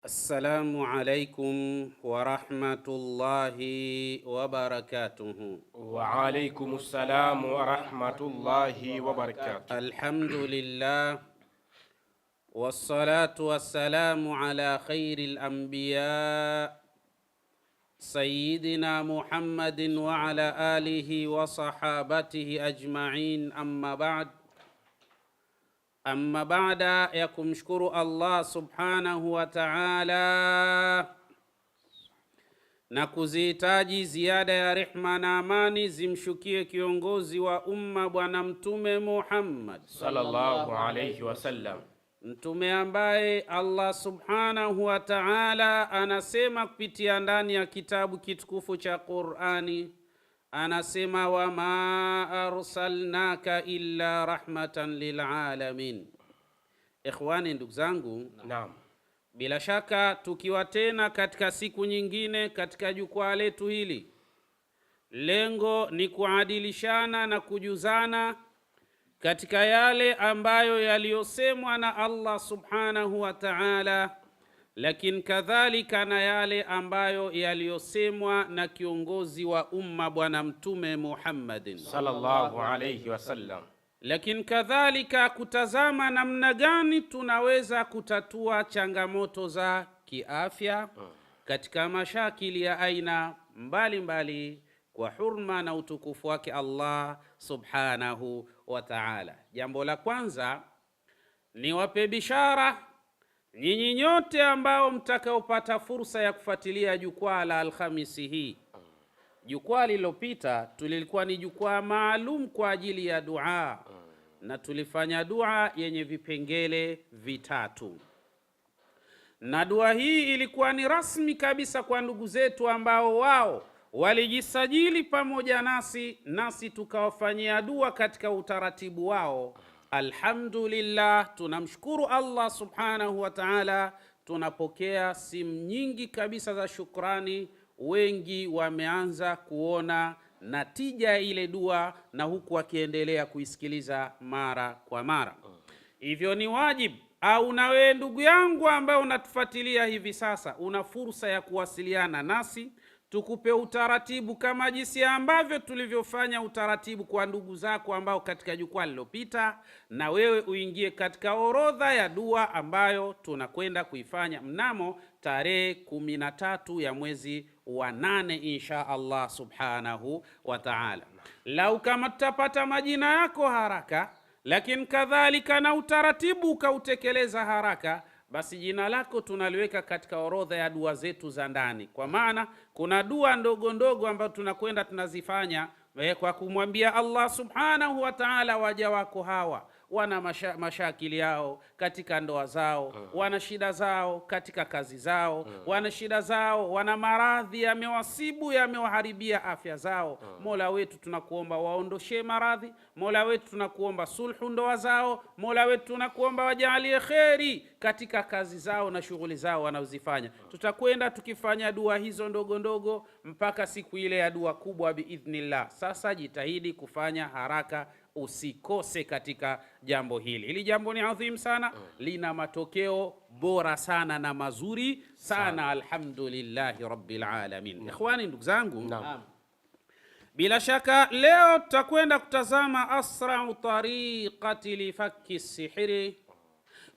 السلام عليكم ورحمة الله وبركاته. وعليكم السلام ورحمة الله وبركاته. الحمد لله والصلاة والسلام على خير الأنبياء سيدنا محمد وعلى آله وصحابته أجمعين. Amma baada ya kumshukuru Allah subhanahu wa ta'ala na kuzihitaji ziada ya rehma na amani zimshukie kiongozi wa umma Bwana Mtume Muhammad sallallahu alayhi wasallam, mtume ambaye Allah subhanahu wa ta'ala anasema kupitia ndani ya kitabu kitukufu cha Qur'ani, anasema wama arsalnaka illa rahmatan lilalamin. Ikhwani, ndugu zangu, naam, bila shaka tukiwa tena katika siku nyingine katika jukwaa letu hili, lengo ni kuadilishana na kujuzana katika yale ambayo yaliyosemwa na Allah subhanahu wa ta'ala, lakini kadhalika na yale ambayo yaliyosemwa na kiongozi wa umma Bwana Mtume Muhammadin sallallahu alayhi wasallam, lakini kadhalika kutazama namna gani tunaweza kutatua changamoto za kiafya katika mashakili ya aina mbalimbali kwa hurma na utukufu wake Allah subhanahu wa ta'ala. Jambo la kwanza ni wape bishara nyinyi nyote ambao mtakaopata fursa ya kufuatilia jukwaa la Alhamisi hii. Jukwaa lililopita tulilikuwa ni jukwaa maalum kwa ajili ya dua, na tulifanya dua yenye vipengele vitatu, na dua hii ilikuwa ni rasmi kabisa kwa ndugu zetu ambao wao walijisajili pamoja nasi tukawafanyia dua katika utaratibu wao. Alhamdulillah, tunamshukuru Allah subhanahu wa ta'ala. Tunapokea simu nyingi kabisa za shukrani, wengi wameanza kuona natija ile dua, na huku wakiendelea kuisikiliza mara kwa mara. Hivyo ni wajibu, au na wewe ndugu yangu ambaye unatufuatilia hivi sasa, una fursa ya kuwasiliana nasi, tukupe utaratibu kama jinsi ambavyo tulivyofanya utaratibu kwa ndugu zako ambao katika jukwaa lililopita, na wewe uingie katika orodha ya dua ambayo tunakwenda kuifanya mnamo tarehe 13 ya mwezi wa 8 insha Allah subhanahu wa ta'ala. Lau kama tutapata majina yako haraka, lakini kadhalika na utaratibu ukautekeleza haraka, basi jina lako tunaliweka katika orodha ya dua zetu za ndani. Kwa maana kuna dua ndogo ndogo ambazo tunakwenda tunazifanya kwa kumwambia Allah subhanahu wa ta'ala, waja wako hawa wana mashakili yao katika ndoa zao, wana shida zao katika kazi zao, wana shida zao, wana maradhi yamewasibu, yamewaharibia afya zao. Mola wetu tunakuomba waondoshe maradhi. Mola wetu tunakuomba sulhu ndoa zao. Mola wetu tunakuomba wajalie kheri katika kazi zao na shughuli zao wanazozifanya. Tutakwenda tukifanya dua hizo ndogo ndogo mpaka siku ile ya dua kubwa biidhnillah. Sasa jitahidi kufanya haraka, usikose katika jambo hili. Hili jambo ni adhim sana, lina matokeo bora sana na mazuri sana. Alhamdulillahi rabbil alamin. Ikhwani, ndugu zangu, bila shaka leo tutakwenda kutazama asra'u tariqati li fakki sihiri,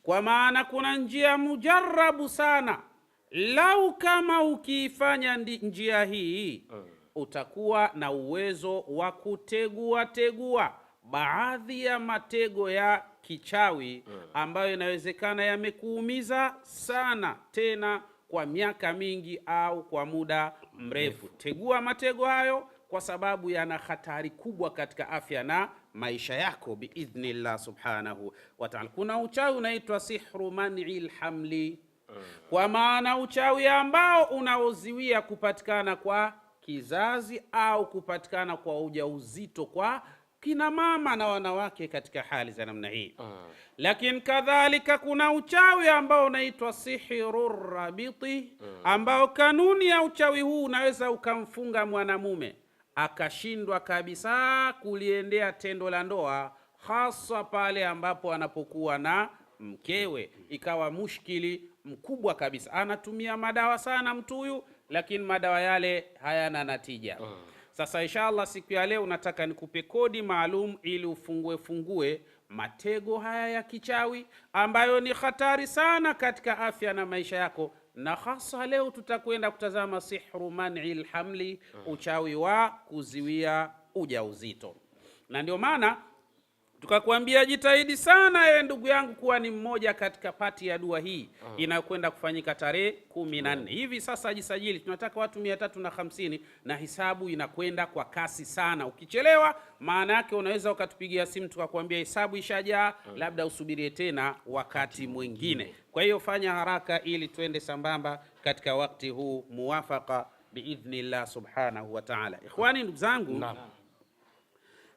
kwa maana kuna njia mujarrabu sana. Lau kama ukiifanya njia hii, utakuwa na uwezo wa tegua baadhi ya matego ya kichawi ambayo inawezekana yamekuumiza sana, tena kwa miaka mingi au kwa muda mrefu. Tegua matego hayo, kwa sababu yana hatari kubwa katika afya na maisha yako biidhnillah subhanahu wa ta'ala. Kuna uchawi unaitwa sihru man'il hamli, kwa maana uchawi ambao unaoziwia kupatikana kwa kizazi au kupatikana kwa ujauzito kwa kina mama na wanawake katika hali za namna hii. Lakini kadhalika kuna uchawi ambao unaitwa sihirur rabiti, ambao kanuni ya uchawi huu unaweza ukamfunga mwanamume akashindwa kabisa kuliendea tendo la ndoa, hasa pale ambapo anapokuwa na mkewe, ikawa mushkili mkubwa kabisa. Anatumia madawa sana mtu huyu, lakini madawa yale hayana natija. Sasa inshallah siku ya leo nataka nikupe kodi maalum ili ufungue matego haya ya kichawi ambayo ni hatari sana katika afya na maisha yako, na hasa leo tutakwenda kutazama sihru man'il hamli, uchawi wa kuziwia ujauzito. Na ndio maana tukakwambia jitahidi sana ewe ndugu yangu kuwa ni mmoja katika pati ya dua hii inayokwenda kufanyika tarehe 14. Hivi sasa jisajili, tunataka watu 350 na hisabu inakwenda kwa kasi sana. Ukichelewa maana yake unaweza ukatupigia simu tukakwambia hisabu ishajaa, labda usubirie tena wakati mwingine. Kwa hiyo fanya haraka ili tuende sambamba katika wakati huu muwafaka biidhnillah subhanahu wa ta'ala. Ikhwani, ndugu zangu,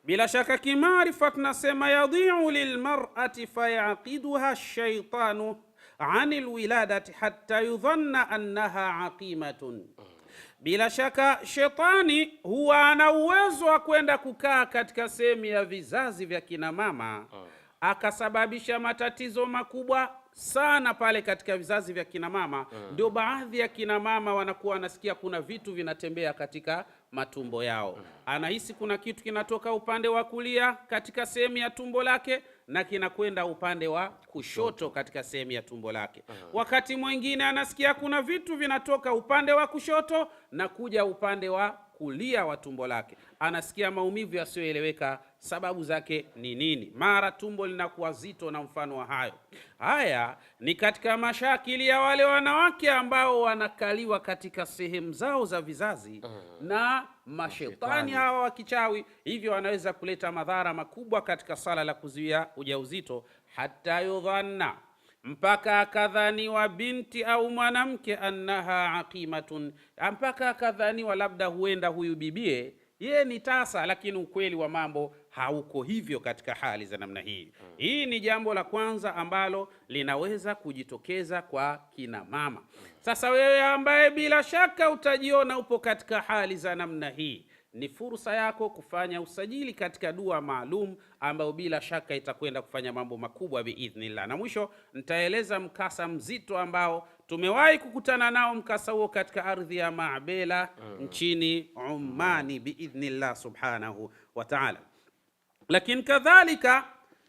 bila shaka kimaarifa tunasema yadhi'u lilmar'ati fayaqiduha ash-shaytanu 'ani alwiladati hatta yudhanna annaha aqimatun. Bila shaka shetani huwa ana uwezo wa kwenda kukaa katika sehemu ya vizazi vya kina mama akasababisha matatizo makubwa sana pale katika vizazi vya kina mama. Ndio baadhi ya kina mama wanakuwa wanasikia kuna vitu vinatembea katika matumbo yao. Anahisi kuna kitu kinatoka upande wa kulia katika sehemu ya tumbo lake na kinakwenda upande wa kushoto katika sehemu ya tumbo lake. Wakati mwingine anasikia kuna vitu vinatoka upande wa kushoto na kuja upande wa kulia wa tumbo lake. Anasikia maumivu yasiyoeleweka, sababu zake ni nini? Mara tumbo linakuwa zito na mfano wa hayo. Haya ni katika mashakili ya wale wanawake ambao wanakaliwa katika sehemu zao za vizazi na mashetani hawa wa kichawi, hivyo wanaweza kuleta madhara makubwa katika sala la kuzuia ujauzito. Hata yudhanna, mpaka akadhaniwa binti au mwanamke annaha aqimatun, mpaka akadhaniwa labda huenda huyu bibie yeye ni tasa, lakini ukweli wa mambo hauko hivyo katika hali za namna hii. Hii ni jambo la kwanza ambalo linaweza kujitokeza kwa kina mama. Sasa wewe ambaye bila shaka utajiona upo katika hali za namna hii, ni fursa yako kufanya usajili katika dua maalum ambayo bila shaka itakwenda kufanya mambo makubwa biidhnillah. Na mwisho nitaeleza mkasa mzito ambao tumewahi kukutana nao, mkasa huo katika ardhi ya Ma'bela nchini Umani biidhnillah subhanahu wa ta'ala. Lakini kadhalika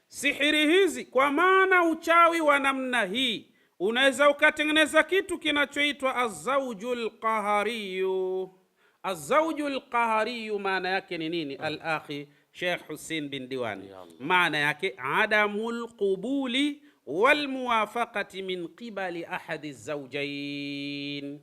sihiri hizi, kwa maana uchawi wa namna hii unaweza ukatengeneza kitu kinachoitwa azawjul qahariyu. Azawjul qahariyu maana yake ni nini? Al-akhi Sheikh Hussein bin Diwani, maana yake adamul qubuli wal muwafaqati min qibali ahadi zawjain.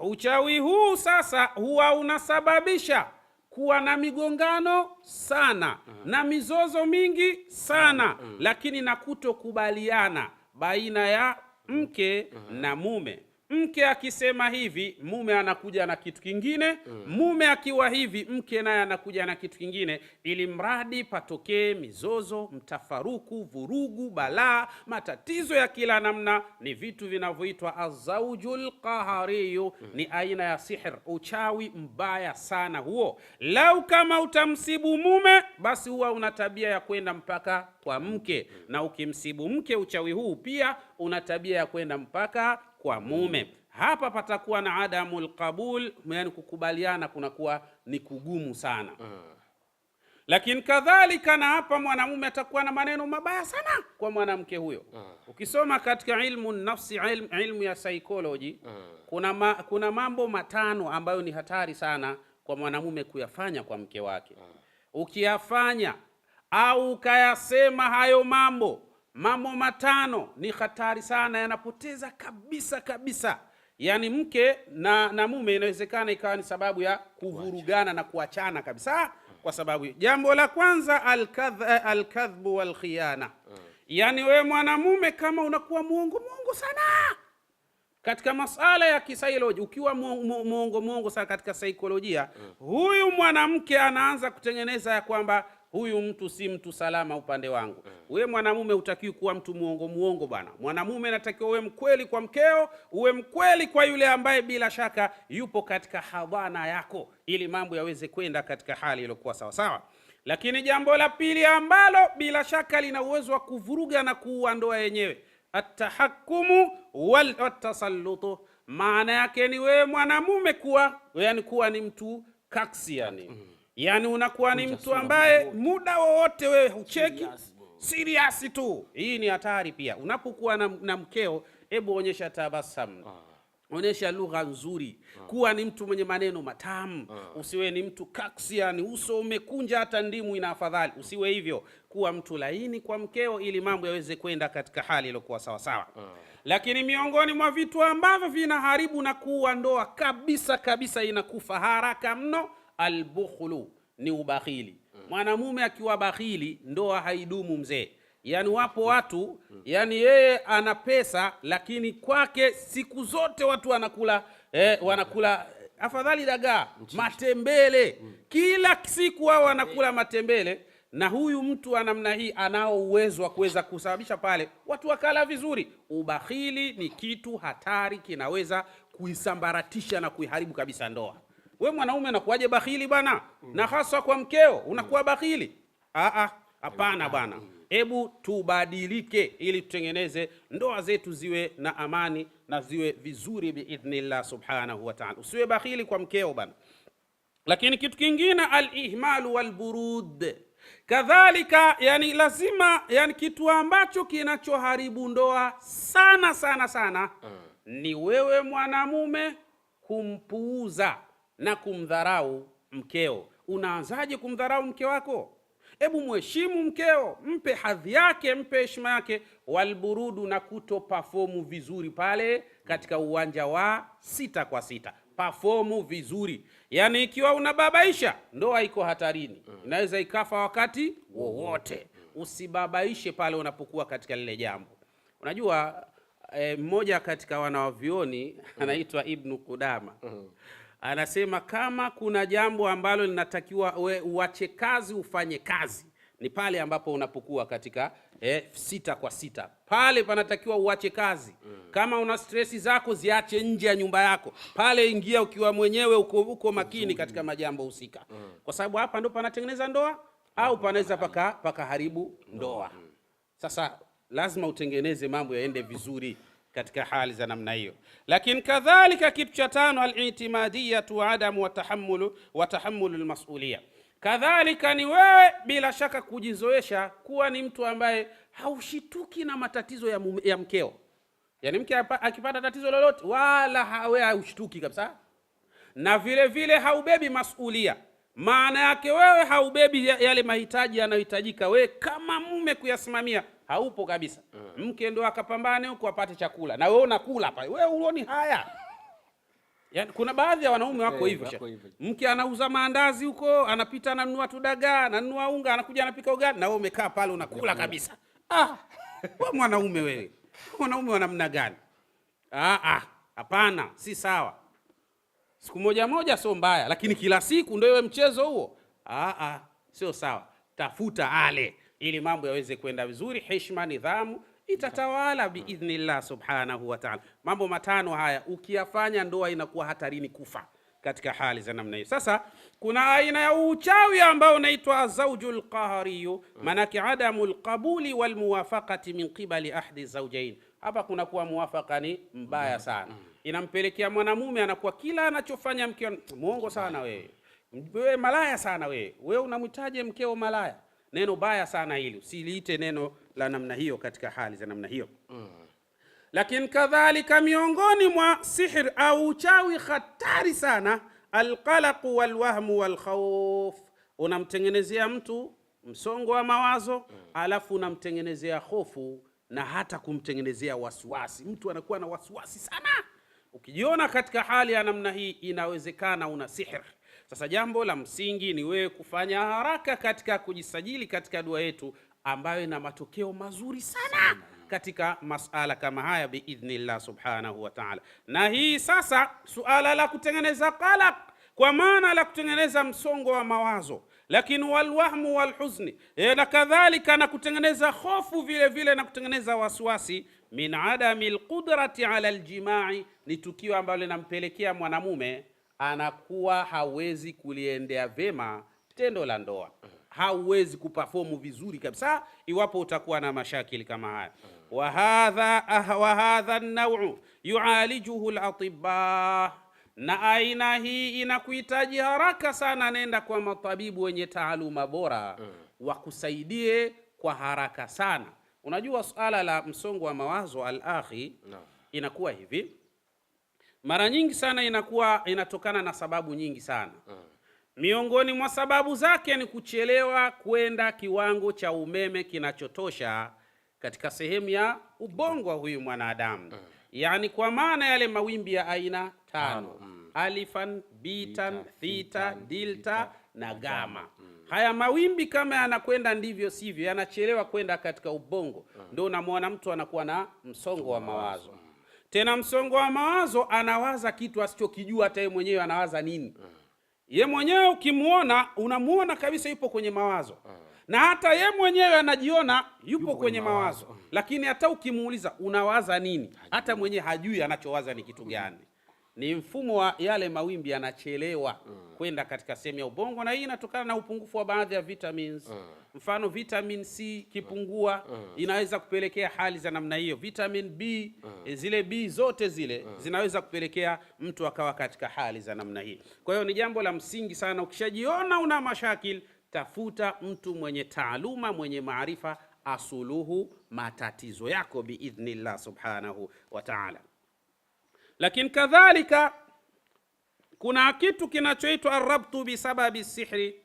Uchawi huu sasa huwa unasababisha kuwa na migongano sana na mizozo mingi sana, lakini na kutokubaliana baina ya mke na mume. Mke akisema hivi, mume anakuja na kitu kingine. Mume akiwa hivi, mke naye anakuja na kitu kingine, ili mradi patokee mizozo, mtafaruku, vurugu, balaa, matatizo ya kila namna. Ni vitu vinavyoitwa azawjul qahariyu. Ni aina ya sihr, uchawi mbaya sana huo. Lau kama utamsibu mume, basi huwa una tabia ya kwenda mpaka kwa mke, na ukimsibu mke uchawi huu pia una tabia ya kwenda mpaka kwa mume. Hapa patakuwa na adamul qabul, yani kukubaliana kunakuwa ni kugumu sana. Lakini kadhalika na hapa mwanamume atakuwa na maneno mabaya sana kwa mwanamke huyo. Ukisoma katika ilmu nafsi, ilmu ya psychology, kuna mambo matano ambayo ni hatari sana kwa mwanamume kuyafanya kwa mke wake. Ukiyafanya au ukayasema hayo mambo matano, ni hatari sana, yanapoteza kabisa kabisa. Yani mke na mume inawezekana ikawa ni sababu ya kuvurugana na kuachana kabisa kwa sababu. Jambo la kwanza, al-kadhbu wal khiyana. Yani wewe mwanamume kama unakuwa muongo sana katika masala ya kisaikolojia, ukiwa muongo sana katika saikolojia, huyu mwanamke anaanza kutengeneza ya kwamba huyu mtu si mtu salama upande wangu. Wewe mwanamume hutakiwi kuwa mtu muongo bwana. Mwanamume anatakiwa uwe mkweli kwa mkeo, uwe mkweli kwa yule ambaye bila shaka yupo katika hadhana yako, ili mambo yaweze kwenda katika hali iliyokuwa sawa sawa. Lakini jambo la pili ambalo bila shaka lina uwezo wa kuvuruga na kuua ndoa yenyewe, atahakkumu watasallutu. Maana yake ni wewe mwanamume kuwa ni mtu kaksi, yani unakuwa ni mtu ambaye muda wowote wewe ucheki serious tu. Hii ni hatari pia. Unapokuwa na mkeo, hebu onyesha tabasamu, onyesha lugha nzuri, kuwa ni mtu mwenye maneno matamu. Usiwe ni mtu kaksi, yani uso umekunja hata ndimu ina afadhali. Usiwe hivyo, kuwa mtu laini kwa mkeo ili mambo yaweze kwenda katika hali iliyokuwa sawa sawa. Lakini miongoni mwa vitu ambavyo vinaharibu na kuua ndoa kabisa inakufa haraka mno, albukhlu, ni ubakhili. Mwanamume akiwa bakhili, ndoa haidumu mzee. Yani wapo watu, yani yeye ana pesa lakini kwake siku zote watu wanakula afadhali dagaa, matembele. Kila siku wao wanakula matembele, na huyu mtu wa namna hii anao uwezo wa kuweza kusababisha pale watu wakala vizuri. Ubakhili ni kitu hatari, kinaweza kuisambaratisha na kuiharibu kabisa ndoa. We mwanaume unakuwaje bakhili bwana? Na hasa kwa mkeo unakuwa bakhili? Hapana bwana. Hebu tubadilike ili tutengeneze ndoa zetu ziwe na amani na ziwe vizuri biidhnillah subhanahu wa ta'ala. Usiwe bakhili kwa mkeo bwana. Lakini kitu kingine, al-ihmalu wal-burud. Kadhalika, yani lazima, yani kitu ambacho kinachoharibu ndoa sana ni wewe mwanamume kumpuuza na kumdharau mkeo. Unaanzaje kumdharau mke wako? Hebu mheshimu mkeo, mpe hadhi yake, mpe heshima yake. Walburudu, na kuto performu vizuri pale katika uwanja wa 6x6. Performu vizuri. Yani ikiwa unababaisha, ndoa iko hatarini. Inaweza ikafa wakati wowote. Usibabaishe pale unapokuwa katika lile jambo. Unajua mmoja katika wanawavioni anaitwa Ibn Qudama. Anasema kama kuna jambo ambalo linatakiwa uache kazi ufanye kazi, ni pale ambapo unapokuwa katika 6x6. Pale panatakiwa uache kazi. Kama una stresi zako ziache nje ya nyumba yako. Pale ingia ukiwa mwenyewe uko makini katika majambo husika. Kwa sababu hapa ndo panatengeneza ndoa au panaweza pakaharibu ndoa. Sasa lazima utengeneze mambo yaende vizuri katika hali za namna hiyo. Lakini kadhalika kitu cha tano, al-i'timadiyatu wa adamu wa tahammulu al-mas'uliyya. Kadhalika ni wewe bila shaka kujizoesha kuwa ni mtu ambaye haushituki na matatizo ya mkeo. Yani mke akipata tatizo lolote wala haushituki kabisa. Na vile vile haubebi masulia. Maana yake wewe haubebi yale mahitaji yanayohitajika wewe kama mume kuyasimamia. Haupo kabisa. Mke ndo akapambane huko apate chakula, na wewe unakula pale. Wewe uoni haya? Yani kuna baadhi ya wanaume wako hivyo. Mke anauza maandazi huko, anapita ananunua tu dagaa, ananunua unga, anakuja anapika ugali, na wewe umekaa pale unakula kabisa. Wewe mwanaume wewe. Wanaume wa namna gani? Hapana, si sawa. Siku moja sio mbaya, lakini kila siku ndio iwe mchezo huo. Sio sawa. Tafuta ale ili mambo yaweze kwenda vizuri, heshima, nidhamu itatawala biidhnillah subhanahu wa ta'ala. Mambo matano haya ukiyafanya, ndoa inakuwa hatarini kufa katika hali za namna hiyo. Sasa kuna aina ya uchawi ambao unaitwa azawjul qahariyu, manake adamul qabuli wal muwafaqati min qibali ahdi zawjain. Hapa kuna kuwa muwafaka ni mbaya sana. Inampelekea mwanamume anakuwa kila anachofanya mkeo, muongo sana wewe. Wewe malaya sana wewe. Wewe unamhitaji mkeo malaya. Neno baya sana hili. Usiliite neno la namna hiyo katika hali za namna hiyo. Lakini kadhalika miongoni mwa sihir au uchawi hatari sana, alqalaqu walwahmu walkhawf. Unamtengenezea mtu msongo wa mawazo, alafu unamtengenezea hofu na hata kumtengenezea wasiwasi. Mtu anakuwa na wasiwasi sana. Ukijiona katika hali ya namna hii, inawezekana una sihir. Sasa jambo la msingi ni wewe kufanya haraka katika kujisajili katika dua yetu ambayo ina matokeo mazuri sana katika masala kama haya biidhnillah subhanahu wa ta'ala. Na hii sasa suala la kutengeneza qalaq, kwa maana la kutengeneza msongo wa mawazo, lakini walwahmu walhuzni, na kadhalika na kutengeneza hofu vile vile na kutengeneza wasiwasi, min adami alqudrati ala aljimai, ni tukio ambalo linampelekea mwanamume anakuwa hawezi kuliendea vema tendo la ndoa. hauwezi kuperform vizuri kabisa iwapo utakuwa na mashakili kama haya. Wa hadha an-naw'u yu'alijuhu al-atibba, na aina hii inakuhitaji haraka sana, nenda kwa matabibu wenye taaluma bora wakusaidie kwa haraka sana. Unajua suala la msongo wa mawazo al-akhi, inakuwa hivi mara nyingi sana, inakuwa inatokana na sababu nyingi sana. Miongoni mwa sababu zake ni kuchelewa kwenda kiwango cha umeme kinachotosha katika sehemu ya ubongo wa huyu mwanadamu. Yani kwa maana yale mawimbi ya aina 5, alifan, bitan, theta, delta na gamma. Haya mawimbi kama yanakwenda ndivyo sivyo, yanachelewa kwenda katika ubongo, ndio unamwona mtu anakuwa na msongo wa mawazo. Tena msongo wa mawazo, anawaza kitu asichokijua hata yeye mwenyewe anawaza nini. Ye mwenyewe ukimuona, unamuona kabisa yupo kwenye mawazo. Na hata ye mwenyewe anajiona yupo kwenye mawazo. Lakini hata ukimuuliza unawaza nini, hata mwenyewe hajui anachowaza ni kitu gani. Ni mfumo wa yale mawimbi yanachelewa kwenda katika sehemu ya ubongo, na hii inatokana na upungufu wa baadhi ya vitamins. Mfano vitamin C kipungua inaweza kupelekea hali za namna hiyo. Vitamin B, zile B zote zile zinaweza kupelekea mtu akawa katika hali za namna hii. Kwa hiyo ni jambo la msingi sana, ukishajiona una mashakil, tafuta mtu mwenye taaluma, mwenye maarifa, asuluhu matatizo yako biidhnillah subhanahu wa ta'ala. Lakini kadhalika kuna kitu kinachoitwa arabtu bisababi sihri.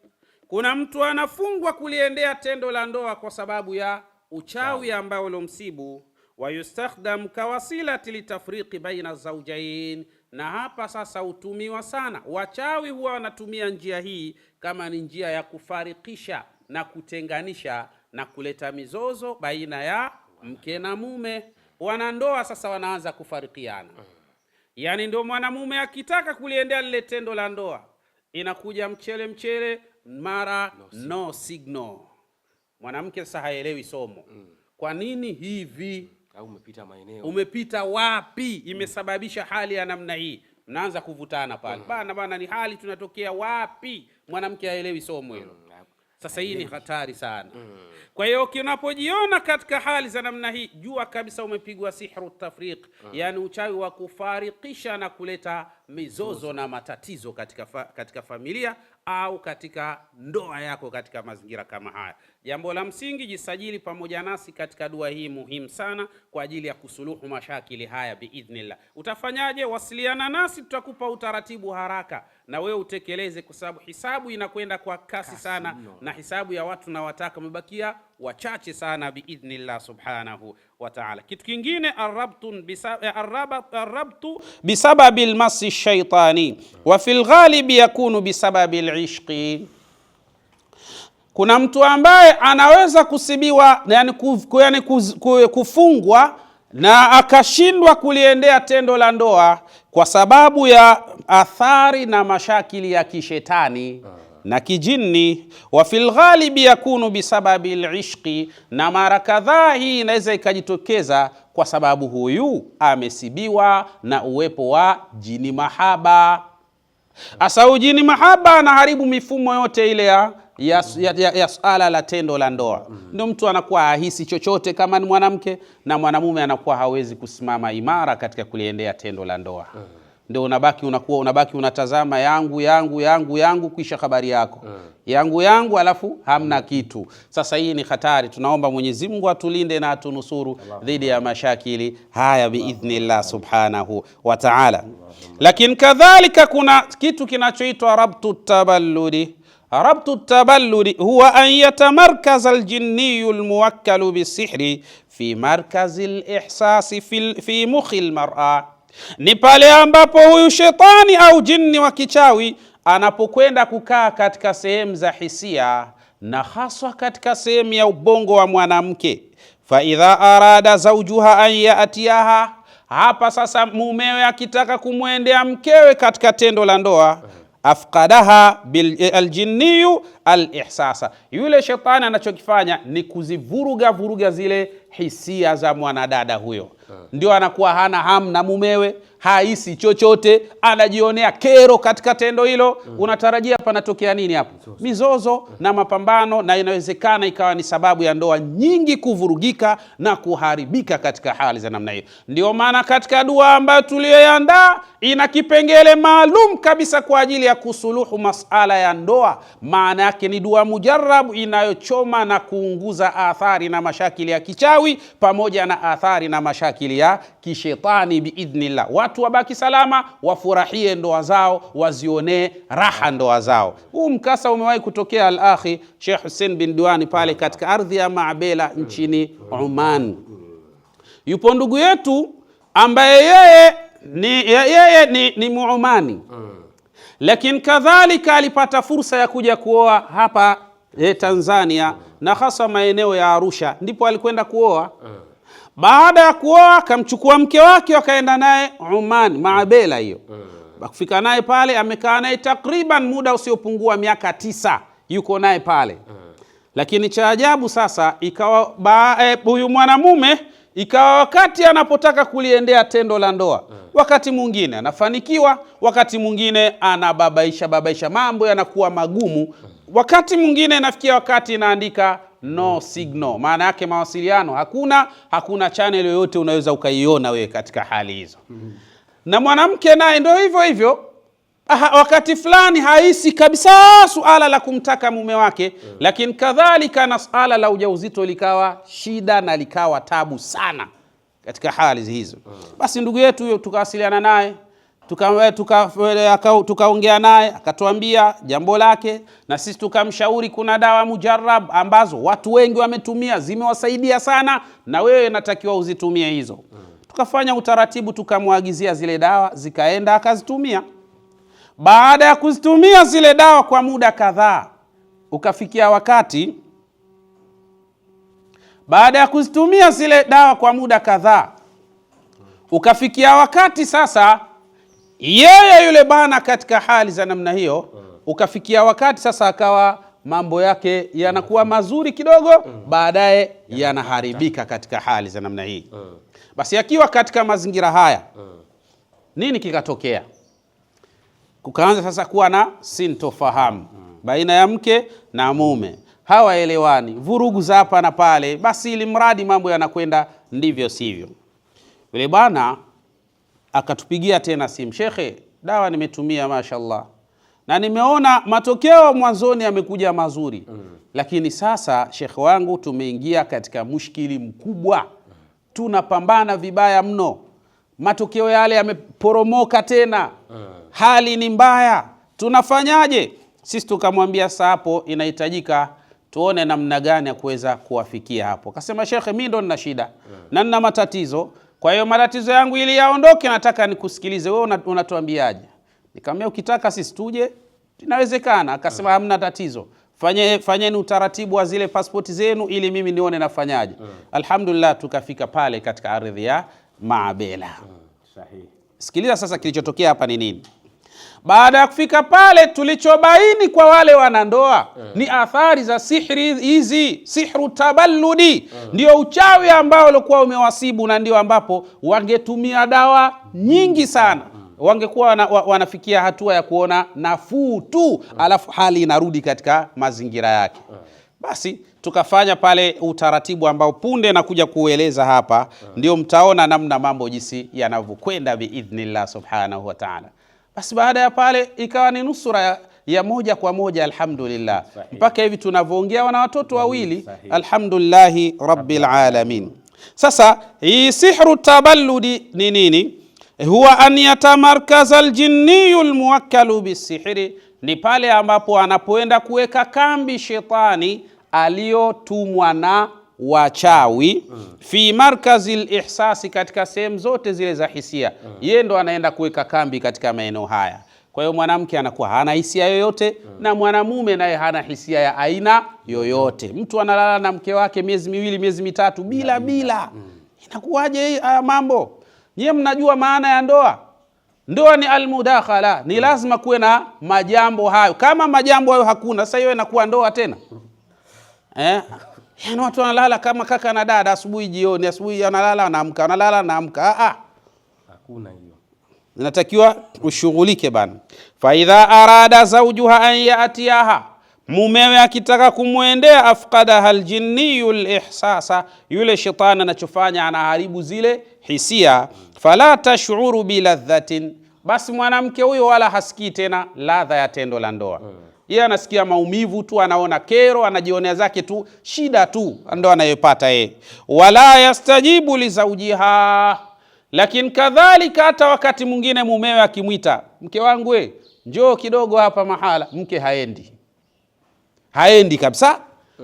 Kuna mtu anafungwa kuliendea tendo la ndoa kwa sababu ya uchawi ambao ulomsibu. Wa yustakhdam kawasilati litafriqi baina zawjain, na hapa sasa utumiwa sana. Wachawi huwa wanatumia njia hii kama ni njia ya kufarikisha na kutenganisha na kuleta mizozo baina ya mke na mume. Wanandoa sasa wanaanza kufarikiana. Yani ndio mwanamume akitaka kuliendea lile tendo la ndoa, inakuja mchele mara no signal. Mwanamke sasa haelewi somo. Kwa nini hivi? Au umepita maeneo. Umepita wapi? Imesababisha hali ya namna hii. Mnaanza kuvutana pale. Bana ni hali tunatokea wapi? Mwanamke haelewi somo hilo. Sasa hii ni hatari sana. Kwa hiyo unapojiona katika hali za namna hii, jua kabisa umepigwa sihru tafriq, yani uchawi wa kufarikisha na kuleta mizozo na matatizo katika familia au katika ndoa yako katika mazingira kama haya. Jambo la msingi, jisajili pamoja nasi katika dua hii muhimu sana kwa ajili ya kusuluhu mashakili haya biidhnillah. Utafanyaje? Wasiliana nasi, tutakupa utaratibu haraka na wewe utekeleze, kwa sababu hisabu inakwenda kwa kasi sana na hisabu ya watu na wataka mbakia wachache sana biidhnillah subhanahu wa ta'ala. Kitu kingine, arrabtu bisababi almasi shaitani wa fil ghalibi yakunu bisababi alishqi. Kuna mtu ambaye anaweza kusibiwa, yani kufungwa na akashindwa kuliendea tendo la ndoa kwa sababu ya athari na mashakili ya kishetani na kijini. Wa fil ghalibi yakunu bisababi alishqi, na mara kadhaa hii inaweza ikajitokeza kwa sababu huyu amesibiwa na uwepo wa jini mahaba. Asa ujini mahaba anaharibu mifumo yote ile ya suala la tendo la ndoa. Ndio mtu anakuwa hahisi chochote kama ni mwanamke, na mwanamume anakuwa hawezi kusimama imara katika kuliendea tendo la ndoa. Ndio unabaki unatazama yangu kisha habari yako. Yangu alafu hamna kitu. Sasa hii ni hatari. Tunaomba Mwenyezi Mungu atulinde na atunusuru dhidi ya mashakili haya biidhnillah subhanahu wa ta'ala. Lakini kadhalika kuna kitu kinachoitwa rabtu taballudi. Rabtu taballudi huwa an yatamarkaza aljinniyu almuwakkalu bisihri fi markazi alihsasi fi mukhi almar'a. Ni pale ambapo huyu shetani au jini wa kichawi anapokwenda kukaa katika sehemu za hisia na haswa katika sehemu ya ubongo wa mwanamke. Fa idha arada zawjuha an yatiyaha, hapa sasa mumewe akitaka kumwendea mkewe katika tendo la ndoa, afqadaha bil aljinniyu alihsasa. Yule shetani anachokifanya ni kuzivuruga zile hisia za mwanadada huyo. Ndio anakuwa hana hamu na mumewe, haisi chochote, anajionea kero katika tendo hilo, unatarajia panatokea nini hapo? Mizozo na mapambano, na inawezekana ikawa ni sababu ya ndoa nyingi kuvurugika na kuharibika katika hali za namna hiyo. Ndio maana katika dua ambayo tuliyoandaa ina kipengele maalum kabisa kwa ajili ya kusuluhu masala ya ndoa. Maana yake ni dua mujarrab inayochoma na kuunguza athari na mashakili ya kichawi pamoja na athari na mashakili ya kishetani biidhnillah. Watu wabaki salama, wafurahie ndoa zao, wazione raha ndoa zao. Huu mkasa umewahi kutokea al-akhi Sheikh Hussein bin Diwani pale katika ardhi ya Maabela nchini Oman. Yupo ndugu yetu ambaye yeye ni Muomani, lakini kadhalika alipata fursa ya kuja kuoa hapa Tanzania, na hasa maeneo ya Arusha ndipo alikwenda kuoa. Baada ya kuoa akamchukua mke wake wakaenda naye Oman, Maabela hiyo. Kufika naye pale amekaa naye takriban muda usiopungua miaka 9 yuko naye pale. Lakini cha ajabu sasa ikawa huyu mwanamume ikawa wakati anapotaka kuliendea tendo la ndoa, wakati mwingine anafanikiwa, wakati mwingine anababaisha, mambo yanakuwa magumu. Wakati mwingine inafikia wakati inaandika no signal, maana yake mawasiliano hakuna channel yoyote unaweza ukaiona wewe katika hali hizo. Na mwanamke naye ndio hivyo hivyo, wakati fulani haisi kabisa suala la kumtaka mume wake, lakini kadhalika na suala la ujauzito likawa shida na likawa tabu sana katika hali hizo. Basi ndugu yetu huyo tukawasiliana naye, tukaongea naye, akatuambia jambo lake, na sisi tukamshauri kuna dawa mujarrab ambazo watu wengi wametumia, zimewasaidia sana, na wewe natakiwa uzitumie hizo. Tukafanya utaratibu, tukamwagizia zile dawa, zikaenda akazitumia. Baada ya kuzitumia zile dawa kwa muda kadhaa, ukafikia wakati sasa yeye yule bana katika hali za namna hiyo, ukafikia wakati sasa akawa mambo yake yanakuwa mazuri kidogo, baadaye yanaharibika katika hali za namna hii. Basi akiwa katika mazingira haya, nini kikatokea? Kukaanza sasa kuwa na sintofahamu baina ya mke na mume, hawaelewani, vurugu za hapa na pale. Basi ili mradi mambo yanakwenda ndivyo sivyo. Yule bwana akatupigia tena simu, shekhe, dawa nimetumia mashallah, na nimeona matokeo mwanzoni yamekuja mazuri, lakini sasa shekhe wangu tumeingia katika mushkili mkubwa, tunapambana vibaya mno, matokeo yale yameporomoka tena, hali ni mbaya, tunafanyaje? Sisi tukamwambia sasa hapo inahitajika tuone namna gani ya kuweza kuwafikia hapo. Akasema, shekhe, mimi ndo nina shida na nina matatizo, kwa hiyo matatizo yangu ili yaondoke nataka nikusikilize wewe, unatuambiaje? Nikamwambia ukitaka sisi tuje inawezekana. Akasema hamna tatizo, fanyeni utaratibu wa zile pasipoti zenu ili mimi nione nafanyaje. Alhamdulillah tukafika pale katika ardhi ya Maabela. Sahihi. Sikiliza sasa kilichotokea hapa ni nini. Baada ya kufika pale, tulichobaini kwa wale wanandoa ni athari za sihri hizi, sihru taballudi, ndio uchawi ambao ulikuwa umewasibu, na ndio ambapo wangetumia dawa nyingi sana, wangekuwa wanafikia hatua ya kuona nafuu tu, alafu hali inarudi katika mazingira yake. Basi tukafanya pale utaratibu ambao punde na kuja kueleza hapa, ndio mtaona namna mambo jinsi yanavyokwenda biidhnillah subhanahu wa ta'ala. Basi baada ya pale ikawa ni nusura ya moja kwa moja, alhamdulillah. Mpaka hivi tunavyoongea wana watoto wawili, alhamdulillahi rabbil alamin. Sasa hii sihru taballudi ni nini? Huwa an yatamarkaza aljinniyu almuwakkalu bisihri, ni pale ambapo anapoenda kuweka kambi shetani aliyotumwa na wachawi fi markazil ihsasi, katika sehemu zote zile za hisia. Yeye ndo anaenda kuweka kambi katika maeneo haya. Kwa hiyo mwanamke anakuwa hana hisia yoyote na mwanamume naye hana hisia ya aina yoyote. Mtu analala na mke wake miezi miwili, miezi mitatu bila. Inakuwaje mambo? Nyie mnajua maana ya ndoa? Ndoa ni almudakhala, ni lazima kuwe na majambo hayo. Kama majambo hayo hakuna, sasa hiyo inakuwa ndoa tena? Yaani watu wanalala kama kaka na dada, asubuhi jioni, asubuhi analala anaamka, analala anaamka. Hakuna hiyo. inatakiwa ushughulike bana. Fa idha arada zawjuha an yatiyaha, mumewe akitaka kumwendea, afqadaha aljinniyu alihsasa, yule shetani anachofanya anaharibu zile hisia. Fala tash'uru biladhatin, basi mwanamke huyo wala hasikii tena ladha ya tendo la ndoa. Yeye anasikia maumivu tu, anaona kero, anajionea zake tu shida tu ndo anayopata yeye. Wala yastajibu li zawjiha, lakini kadhalika hata wakati mwingine mumewe akimwita, mke wangu njoo kidogo hapa mahala, mke haendi kabisa.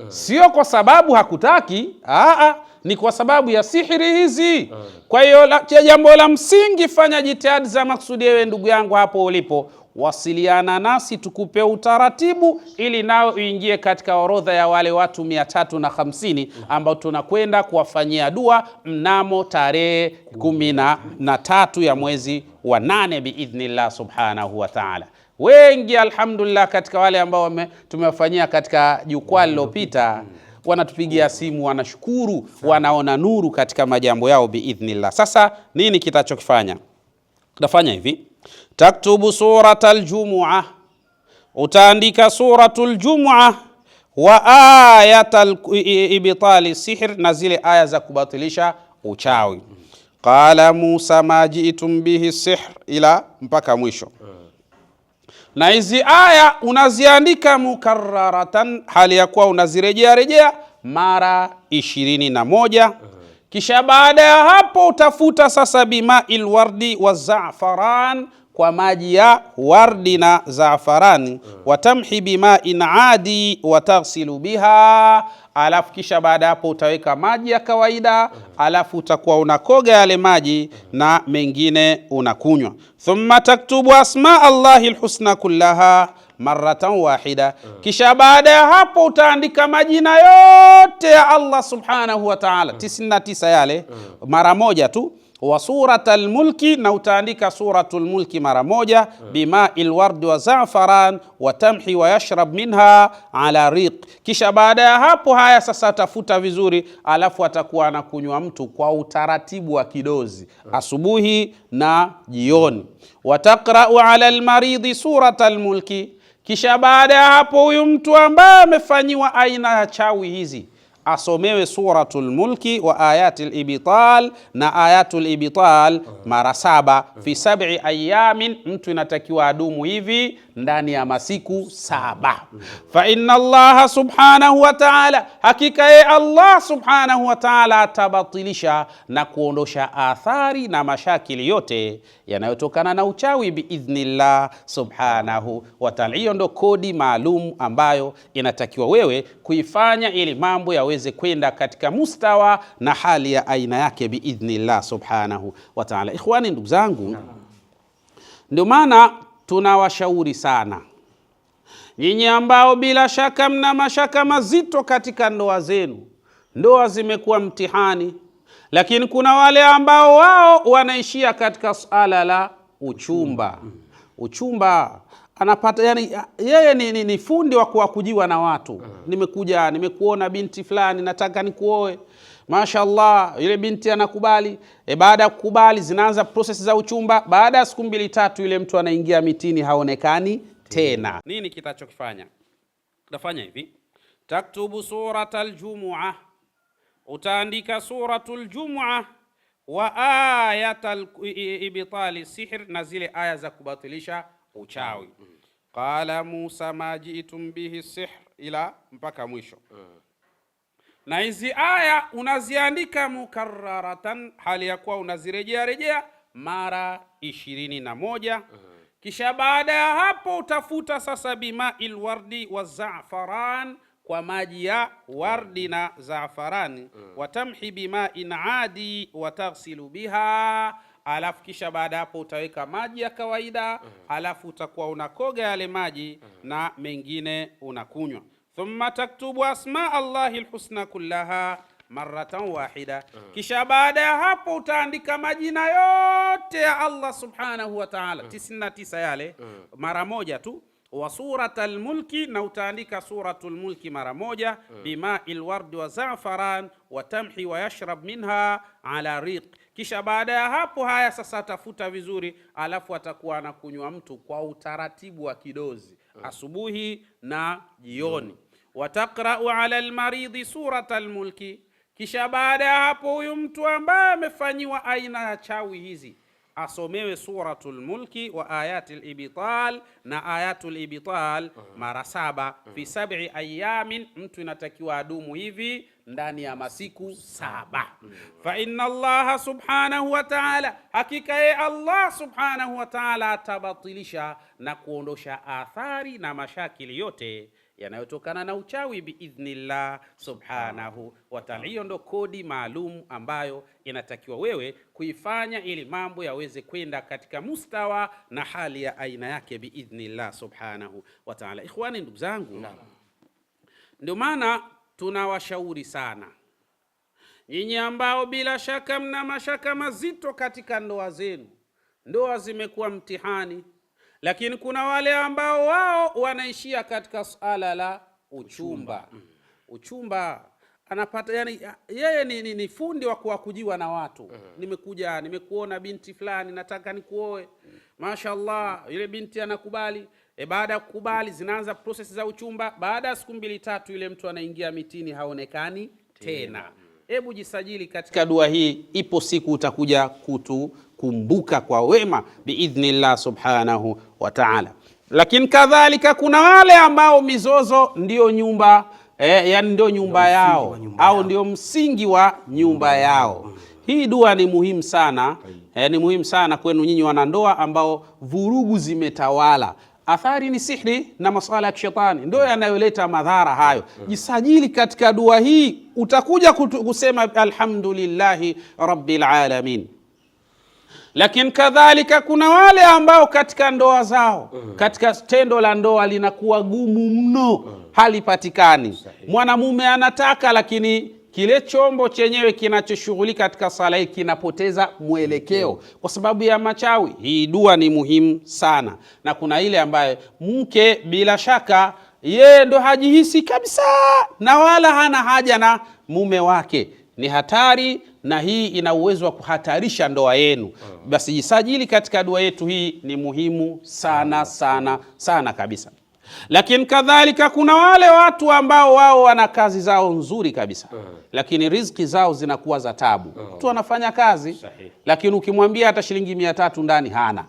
Sio kwa sababu hakutaki, ni kwa sababu ya sihiri hizi. Kwa hiyo jambo la msingi, fanya jitihada za maksudi. Wewe ndugu yangu hapo ulipo, wasiliana nasi tukupe utaratibu ili nao uingie katika orodha ya wale watu 350 ambao tunakwenda kuwafanyia dua mnamo tarehe 13 ya mwezi wa 8 biidhnillah subhanahu wa ta'ala. Wengi alhamdulillah katika wale ambao tumewafanyia katika jukwaa lililopita wanatupigia simu, wanashukuru, wanaona nuru katika majambo yao biidhnillah. Sasa nini kitachokifanya? Tutafanya hivi: taktubu suratul jumu'ah, utaandika suratul jumu'ah wa ayatul ibtali sihr, na zile aya za kubatilisha uchawi. Qala Musa ma ji'tum bihi sihr, ila mpaka mwisho. Na hizi aya unaziandika mukarraratan, hali ya kuwa unazirejea mara 21. Kisha baada ya hapo utafuta sasa bima'il wardi wa za'faran, kwa maji ya wardi na za'farani. Watamhi bima'in adi wa taghsilu biha, alafu kisha baada hapo utaweka maji ya kawaida, alafu utakuwa unakoga yale maji na mengine unakunywa. Thumma taktubu asma Allahi alhusna kullaha maratan wahida, kisha baada ya hapo utaandika majina yote ya Allah subhanahu wa ta'ala 99 yale mara moja tu. Wa suratul mulki, na utaandika suratul mulki mara moja. Bima'il ward wa za'faran wa tamhi wa yashrab minha ala riq, kisha baada ya hapo haya sasa tafuta vizuri, alafu atakuwa anakunywa mtu kwa utaratibu wa kidozi asubuhi na jioni. Wa taqra'u ala almaridi suratul mulki, kisha baada ya hapo huyu mtu ambaye amefanyiwa aina ya chawi hizi asomewe suratul mulki wa ayatul ibtal, na ayatul ibtal mara 7 fi 7 ayamin. Mtu inatakiwa adumu hivi ndani ya masiku 7. Fa inna Allah subhanahu wa ta'ala, hakika ye Allah subhanahu wa ta'ala atabatilisha na kuondosha athari na mashakili yote yanayotokana na uchawi biidhnillah subhanahu wa ta'ala. Hiyo ndo kodi maalum ambayo inatakiwa wewe kuifanya ili mambo yaweze kwenda katika mustawa na hali ya aina yake biidhnillah subhanahu wa ta'ala. Ikhwani, ndugu zangu, ndio maana tunawashauri sana nyinyi ambao bila shaka mna mashaka mazito katika ndoa zenu. Ndoa zimekuwa mtihani, lakini kuna wale ambao wao wanaishia katika suala la uchumba. Anapata, yani yeye ni fundi wa kujiwa na watu. Nimekuona binti fulani, nataka nikuoe. Mashaallah, yule binti anakubali. Baada ya kukubali zinaanza process za uchumba. Baada ya siku 2-3 yule mtu anaingia mitini, haonekani tena. Nini kitachokifanya? Utafanya hivi: taktubu suratul jumu'ah, utaandika suratul jumu'ah wa ayatul ibtali sihr, na zile aya za kubatilisha uchawi. Qala Musa ma ji'tum bihi sihr, ila mpaka mwisho. Na hizi aya unaziandika mukarraratan, hali ya kuwa unazirejea mara 21. Kisha baada ya hapo utafuta sasa bima'il wardi wa za'faran, kwa maji ya wardi na za'farani. Watamhi bima'in adi wa taghsilu biha, alafu kisha baada hapo utaweka maji ya kawaida, alafu utakuwa unakoga yale maji na mengine unakunywa. Thumma taktubu asma Allahi alhusna kullaha maratan wahida, kisha baada ya hapo utaandika majina yote ya Allah subhanahu wa ta'ala 99 yale mara moja tu. Wa suratul mulki, na utaandika suratul mulki mara moja. Bima'il ward wa za'faran wa tamhi wa yashrab minha ala riq, Kisha baada ya hapo, haya sasa atafuta vizuri, alafu atakuwa anakunywa mtu kwa utaratibu wa kidozi asubuhi na jioni. Wataqra'u 'ala almaridhi surata almulki, kisha baada ya hapo huyu mtu ambaye amefanyiwa aina ya chawi hizi asomewe suratul mulki wa ayatul ibtal, na ayatul ibtal mara 7 fi 7 ayamin. Mtu inatakiwa adumu hivi ndani ya masiku 7. Fa inna Allah subhanahu wa ta'ala, hakika ye Allah subhanahu wa ta'ala atabatilisha na kuondosha athari na mashakili yote yanayotokana na uchawi biidhnillah subhanahu wa ta'ala. Hiyo ndo kodi maalum ambayo inatakiwa wewe kuifanya ili mambo yaweze kwenda katika mustawa na hali ya aina yake biidhnillah subhanahu wa ta'ala. Ikhwani, ndugu zangu, ndio maana tunawashauri sana nyinyi ambao bila shaka mna mashaka mazito katika ndoa zenu. Ndoa zimekuwa mtihani, lakini kuna wale ambao wao wanaishia katika suala la uchumba. Uchumba anapata, yani yeye ni fundi wa kujiwa na watu. Nimekuona binti fulani, nataka nikuoe. Mashaallah, yule binti anakubali. Baada ya kukubali zinaanza process za uchumba. Baada ya siku 2-3 yule mtu anaingia mitini, haonekani tena. Hebu jisajili katika dua hii, ipo siku utakuja kutukumbuka kwa wema biidhnillah subhanahu wa ta'ala. Lakini kadhalika kuna wale ambao mizozo ndio nyumba yani ndio nyumba yao au ndio msingi wa nyumba yao. Hii dua ni muhimu sana, ni muhimu sana kwenu nyinyi wanandoa ambao vurugu zimetawala. Athari ni sihri na masuala ya kishetani ndio yanayoleta madhara hayo. Jisajili katika dua hii, utakuja kusema alhamdulillahi rabbil alamin. Lakini kadhalika kuna wale ambao katika ndoa zao, katika tendo la ndoa linakuwa gumu mno, halipatikani. Mwanamume anataka, lakini kile chombo chenyewe kinachoshughulika katika sala hii kinapoteza mwelekeo kwa sababu ya machawi. Hii dua ni muhimu sana. Na kuna ile ambaye mke bila shaka yeye ndo hajihisi kabisa na wala hana haja na mume wake. Ni hatari, na hii ina uwezo wa kuhatarisha ndoa yenu. Basi jisajili katika dua yetu, hii ni muhimu sana sana sana kabisa. Lakini kadhalika kuna wale watu ambao wao wana kazi zao nzuri kabisa, lakini riziki zao zinakuwa za tabu. Mtu anafanya kazi lakini ukimwambia hata shilingi 300 ndani hana.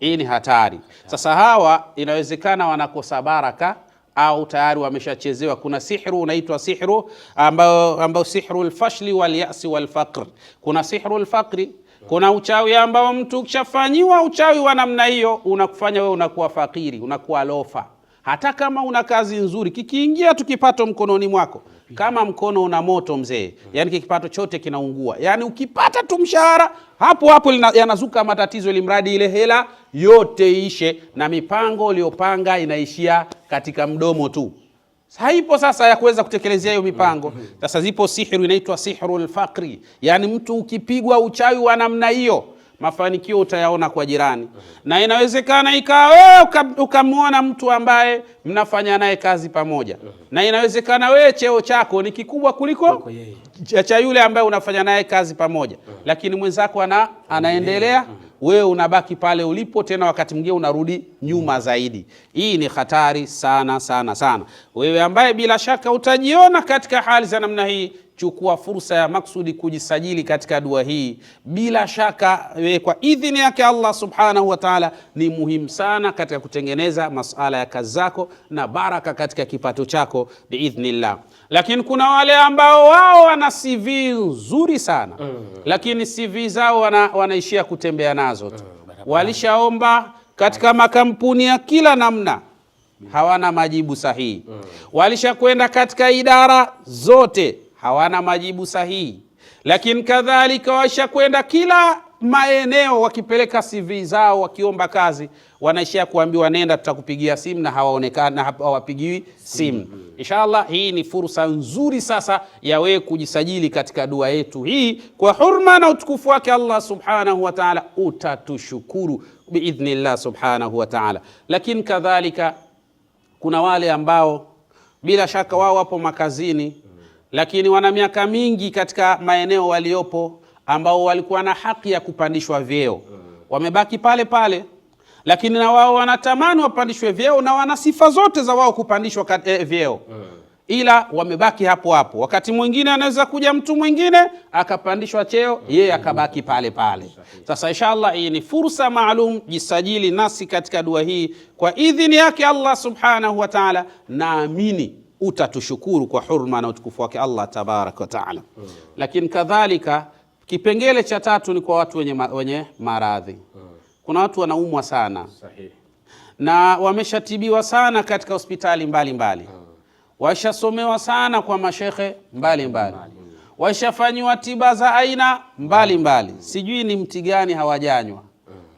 Hii ni hatari. Sasa hawa inawezekana wanakosa baraka au tayari wameshachezewa. Kuna sihru unaitwa sihru ambao sihru al-fashli wal-ya'si wal-faqr. Kuna sihru al-faqri, kuna uchawi ambao mtu ukishafanyiwa uchawi wa namna hiyo unakufanya wewe unakuwa fakiri, unakuwa lofa. Hata kama una kazi nzuri, kikiingia tu kipato mkononi mwako, kama mkono una moto mzee, yani kipato chote kinaungua. Yani ukipata tu mshahara, hapo yanazuka matatizo, ili mradi ile hela yote ishe, na mipango uliyopanga inaishia katika mdomo tu. Haipo sasa ya kuweza kutekelezea hiyo mipango. Sasa zipo sihru inaitwa sihrul faqri. Yani mtu ukipigwa uchawi wa namna hiyo, mafanikio utayaona kwa jirani. Na inawezekana ikawa wewe ukamwona mtu ambaye mnafanya naye kazi pamoja. Na inawezekana wewe cheo chako ni kikubwa kuliko cha yule ambaye unafanya naye kazi pamoja. Lakini mwenzako anaendelea, wewe unabaki pale ulipo, tena wakati mwingine unarudi nyuma zaidi. Hii ni hatari sana sana sana. Wewe ambaye bila shaka utajiona katika hali za namna hii, chukua fursa ya maksudi kujisajili katika dua hii. Bila shaka kwa idhini yake Allah subhanahu wa ta'ala ni muhimu sana katika kutengeneza masuala ya kazi zako na baraka katika kipato chako biidhnillah. Lakini kuna wale ambao wao wana CV nzuri sana, lakini CV zao wanaishia kutembea nazo tu. Walishaomba katika makampuni ya kila namna, hawana majibu sahihi. Walishakwenda katika idara zote, hawana majibu sahihi. Lakini kadhalika washakwenda kila maeneo, wakipeleka CV zao wakiomba kazi, wanaishia kuambiwa nenda tutakupigia simu, na hawaonekana, hawapigiwi simu. Inshallah hii ni fursa nzuri sasa ya wewe kujisajili katika dua yetu hii. Kwa hurma na utukufu wake Allah subhanahu wa ta'ala utatushukuru biidhnillah subhanahu wa ta'ala. Lakini kadhalika kuna wale ambao bila shaka wao wapo makazini, lakini wana miaka mingi katika maeneo waliopo, ambao walikuwa na haki ya kupandishwa vyeo wamebaki pale pale, lakini na wao wanatamani wapandishwe vyeo na wana sifa zote za wao kupandishwa vyeo, ila wamebaki hapo hapo. Wakati mwingine anaweza kuja mtu mwingine akapandishwa cheo, yeye akabaki pale pale. Sasa inshallah hii ni fursa maalum, jisajili nasi katika dua hii kwa idhini yake Allah subhanahu wa ta'ala. Naamini utatushukuru kwa hurma na utukufu wake Allah tabarak wa ta'ala. Lakini kadhalika kipengele cha tatu ni kwa watu wenye maradhi. Kuna watu wanaumwa sana. Sahihi. Na wameshatibiwa sana katika hospitali mbalimbali. Waishasomewa sana kwa mashekhe mbalimbali. Waishafanywa tiba za aina mbalimbali. Sijui ni mti gani hawajanywa,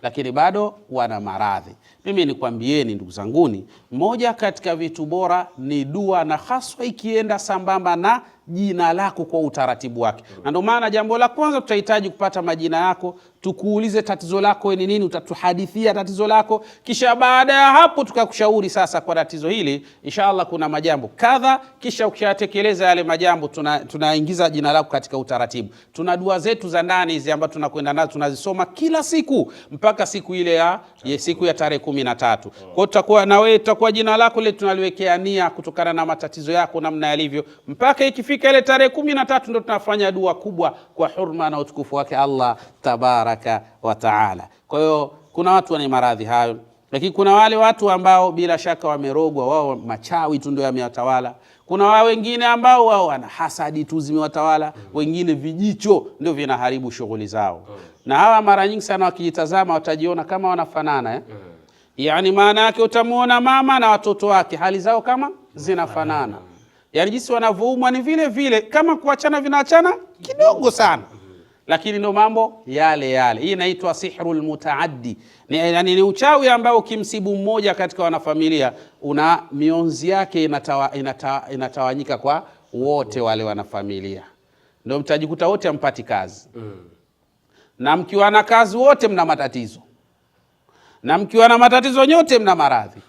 lakini bado wana maradhi. Mimi nikwambieni ndugu zanguni, moja katika vitu bora ni dua, na haswa ikienda sambamba na jina lako kwa utaratibu wake. Na ndio maana jambo la kwanza tutahitaji kupata majina yako, tukuulize tatizo lako ni nini, utatuhadithia tatizo lako, kisha baada ya hapo tukakushauri sasa kwa tatizo hili inshallah kuna majambo kadha, kisha ukishatekeleza yale majambo tunaingiza jina lako katika utaratibu. Tuna dua zetu za ndani hizi ambazo tunakwenda nazo, tunazisoma kila siku mpaka siku ile ya siku ya tarehe 13. Kwa hiyo tutakuwa na wewe, tutakuwa jina lako ile tunaliwekea nia kutokana na matatizo yako namna yalivyo, mpaka ikifika ile tarehe 13 ndio tunafanya dua kubwa kwa hurma na utukufu wake Allah tabaraka wa taala. Kwa hiyo kuna watu wana maradhi hayo, lakini kuna wale watu ambao bila shaka wamerogwa, wao machawi tu ndio yamewatawala. Kuna wao wengine ambao wao wana hasadi tu zimewatawala, wengine vijicho ndio vinaharibu shughuli zao. Na hawa mara nyingi sana wakijitazama watajiona kama wanafanana yani maana yake utamuona mama na watoto wake hali zao kama zinafanana. Yani jinsi wanavyoumwa ni vile vile, kama kuachana vinaachana kidogo sana, lakini ndo mambo yale yale. Hii inaitwa sihrul mutaaddi. Ni uchawi ambao kimsibu mmoja katika wanafamilia una mionzi yake inatawanyika kwa wote wale wanafamilia. Ndio mtajikuta wote hampati kazi. Na mkiwa na kazi wote mna matatizo. Na mkiwa na matatizo nyote mna maradhi.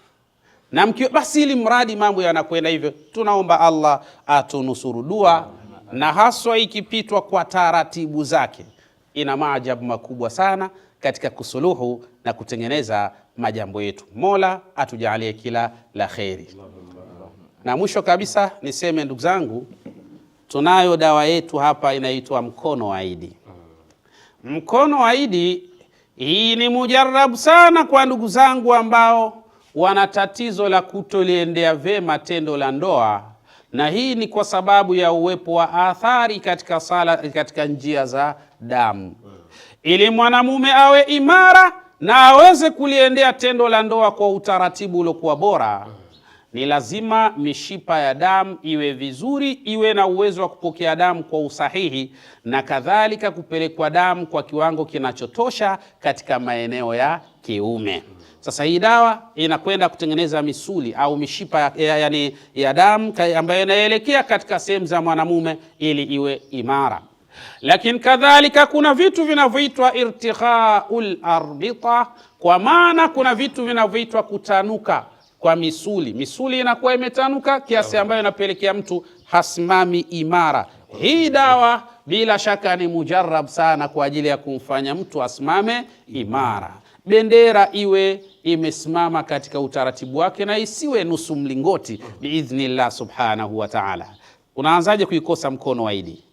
Na basi ili mradi mambo yanakwenda hivyo. Tunaomba Allah atunusuru. Dua na haswa ikipitwa kwa taratibu zake ina maajabu makubwa sana katika kusuluhu na kutengeneza majambo yetu. Mola atujalie kila la kheri. Na mwisho kabisa niseme ndugu zangu, tunayo dawa yetu hapa inaitwa mkono wa Idi. Mkono wa Idi hii ni mujarrabu sana kwa ndugu zangu ambao wana tatizo la kutoliendea vema tendo la ndoa, na hii ni kwa sababu ya uwepo wa athari katika sala, katika njia za damu. Ili mwanamume awe imara na aweze kuliendea tendo la ndoa kwa utaratibu uliokuwa bora, ni lazima mishipa ya damu iwe vizuri, iwe na uwezo wa kupokea damu kwa usahihi, na kadhalika kupelekwa damu kwa kiwango kinachotosha katika maeneo ya kiume. Sasa hii dawa inakwenda kutengeneza misuli au mishipa ya damu ambayo inaelekea katika sehemu za mwanamume ili iwe imara. Lakini kadhalika kuna vitu vinavyoitwa irtikhaul arbita, kwa maana kuna vitu vinavyoitwa kutanuka kwa misuli. Misuli inakuwa imetanuka kiasi ambayo inapelekea mtu hasimami imara. Hii dawa bila shaka ni mujarrab sana kwa ajili ya kumfanya mtu asimame imara. Bendera iwe imesimama katika utaratibu wake na isiwe nusu mlingoti biidhnillah subhanahu wa ta'ala. Unaanzaje kuikosa mkono wa Idi?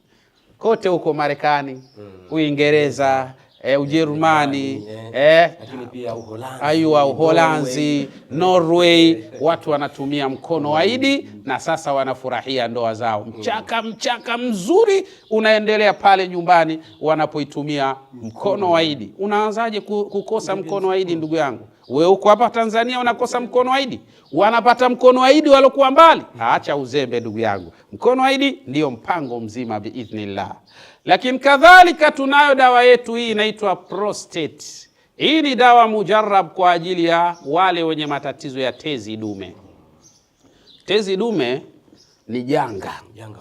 Kote huko Marekani, Uingereza, Ujerumani, lakini pia Uholanzi, Norway, watu wanatumia mkono wa Idi na sasa wanafurahia ndoa zao. Mchaka mzuri unaendelea pale nyumbani wanapoitumia mkono wa Idi. Unaanzaje kukosa mkono wa Idi ndugu yangu? Wewe uko hapa Tanzania unakosa mkono wa Idi? Wanapata mkono wa Idi walokuwa mbali? Acha uzembe ndugu yangu. Mkono wa Idi ndio mpango mzima biidhnillah. Lakini kadhalika tunayo dawa yetu hii inaitwa prostate. Hii ni dawa mujarrab kwa ajili ya wale wenye matatizo ya tezi dume. Tezi dume ni janga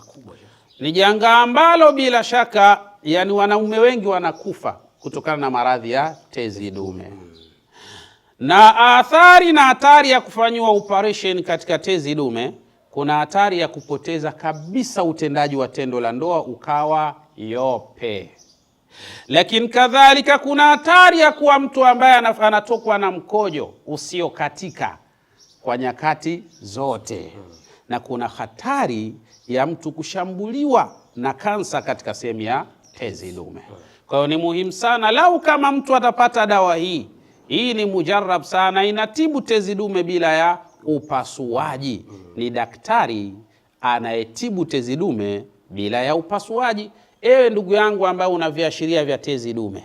kubwa. Ni janga ambalo bila shaka yani wanaume wengi wanakufa kutokana na maradhi ya tezi dume. Na athari na hatari ya kufanywa operation katika tezi dume, kuna hatari ya kupoteza kabisa utendaji wa tendo la ndoa ukawa yope. Lakini kadhalika kuna hatari ya kuwa mtu ambaye anatokwa na mkojo usiokatika kwa nyakati zote, na kuna hatari ya mtu kushambuliwa na kansa katika sehemu ya tezi dume. Kwa hiyo ni muhimu sana, lau kama mtu atapata dawa hii ni mujarrab sana, inatibu tezi dume bila ya upasuaji. Ni daktari anayetibu tezi dume bila ya upasuaji. Ewe ndugu yangu ambaye una viashiria vya tezi dume,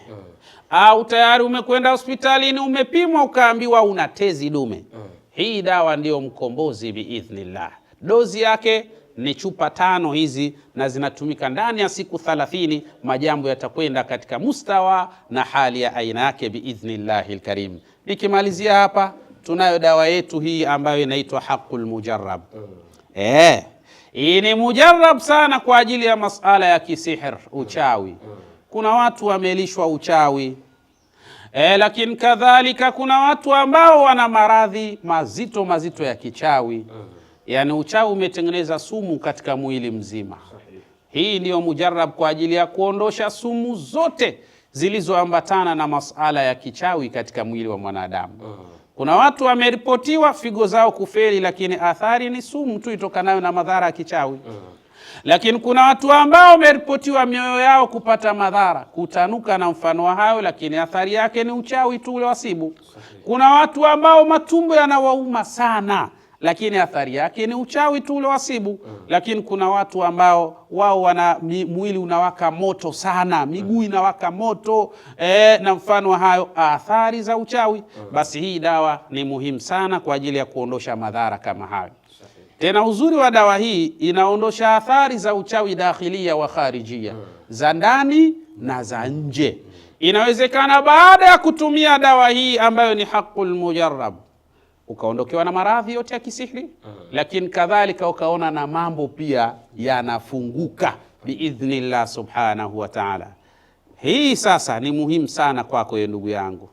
au tayari umekwenda hospitalini umepimwa ukaambiwa una tezi dume, hii dawa ndiyo mkombozi biidhnillah. Dozi yake ni chupa 5 hizi, na zinatumika ndani ya siku 30. Majambo yatakwenda katika mustawa na hali ya aina yake biidhnillahil karim. Nikimalizia hapa, tunayo dawa yetu hii ambayo inaitwa Haqqul Mujarrab. Hii ni mujarrab sana kwa ajili ya masala ya kisihir, uchawi. Kuna watu wamelishwa uchawi, lakini kadhalika kuna watu ambao wana maradhi mazito ya kichawi. Yani uchawi umetengeneza sumu katika mwili mzima. Hii ndiyo mujarrab kwa ajili ya kuondosha sumu zote zilizoambatana na masala ya kichawi katika mwili wa mwanadamu. Kuna watu wameripotiwa figo zao kufeli, lakini athari ni sumu tu itokanayo na madhara ya kichawi. Lakini kuna watu ambao wameripotiwa mioyo yao kupata madhara, kutanuka na mfano wa hayo, lakini athari yake ni uchawi tu ule wasibu. Kuna watu ambao matumbo yanawauma sana, lakini athari yake ni uchawi tu ule wasibu. Lakini kuna watu ambao wao wana mwili unawaka moto sana, miguu inawaka moto, na mfano hayo, athari za uchawi. Basi hii dawa ni muhimu sana kwa ajili ya kuondosha madhara kama hayo. Tena uzuri wa dawa hii, inaondosha athari za uchawi dakhilia wa kharijia, za ndani na za nje. Inawezekana baada ya kutumia dawa hii ambayo ni Haqqul Mujarrab ukaondokewa na maradhi yote ya kisihri, lakini kadhalika ukaona na mambo pia yanafunguka biidhnillah subhanahu wa ta'ala. Hii sasa ni muhimu sana kwako ndugu yangu.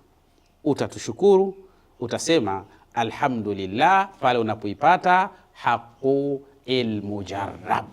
Utatushukuru, utasema alhamdulillah pale unapoipata Haqqul Mujarrab.